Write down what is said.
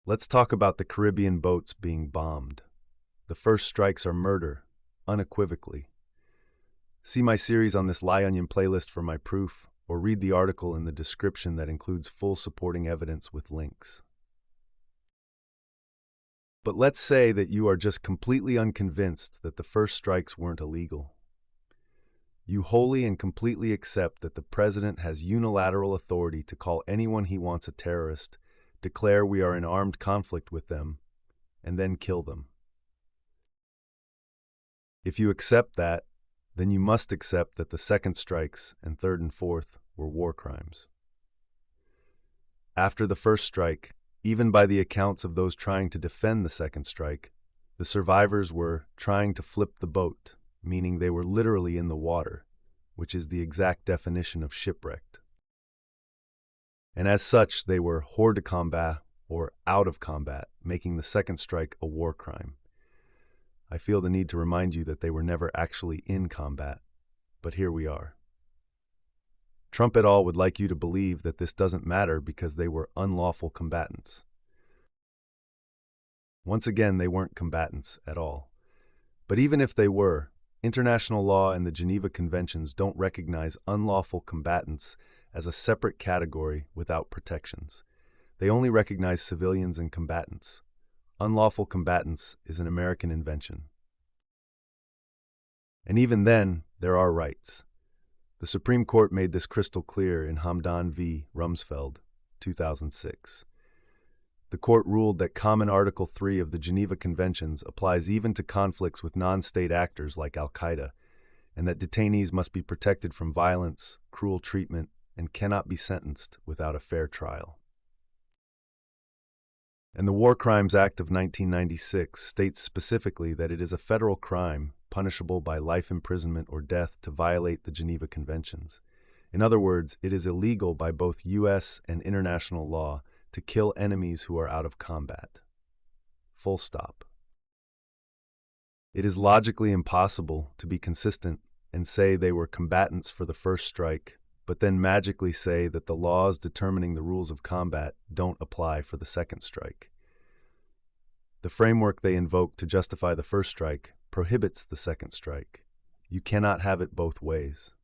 Let's talk about the Caribbean boats being bombed. The first strikes are murder, unequivocally. See my series on this Lie Onion playlist for my proof, or read the article in the description that includes full supporting evidence with links. But let's say that you are just completely unconvinced that the first strikes weren't illegal. You wholly and completely accept that the president has unilateral authority to call anyone he wants a terrorist, declare we are in armed conflict with them, and then kill them. If you accept that, then you must accept that the second strikes and third and fourth were war crimes. After the first strike, even by the accounts of those trying to defend the second strike, the survivors were trying to flip the boat, meaning they were literally in the water, which is the exact definition of shipwrecked. And as such, they were hors de combat or out of combat, making the second strike a war crime. I feel the need to remind you that they were never actually in combat, but here we are. Trump et al. Would like you to believe that this doesn't matter because they were unlawful combatants. Once again, they weren't combatants at all. But even if they were, international law and the Geneva Conventions don't recognize unlawful combatants as a separate category without protections. They only recognize civilians and combatants. Unlawful combatants is an American invention. And even then, there are rights. The Supreme Court made this crystal clear in Hamdan v. Rumsfeld, 2006. The court ruled that Common Article 3 of the Geneva Conventions applies even to conflicts with non-state actors like Al-Qaeda, and that detainees must be protected from violence, cruel treatment, and cannot be sentenced without a fair trial. And the War Crimes Act of 1996 states specifically that it is a federal crime punishable by life imprisonment or death to violate the Geneva Conventions. In other words, it is illegal by both U.S. and international law to kill enemies who are out of combat. Full stop. It is logically impossible to be consistent and say they were combatants for the first strike, but then magically say that the laws determining the rules of combat don't apply for the second strike. The framework they invoke to justify the first strike prohibits the second strike. You cannot have it both ways.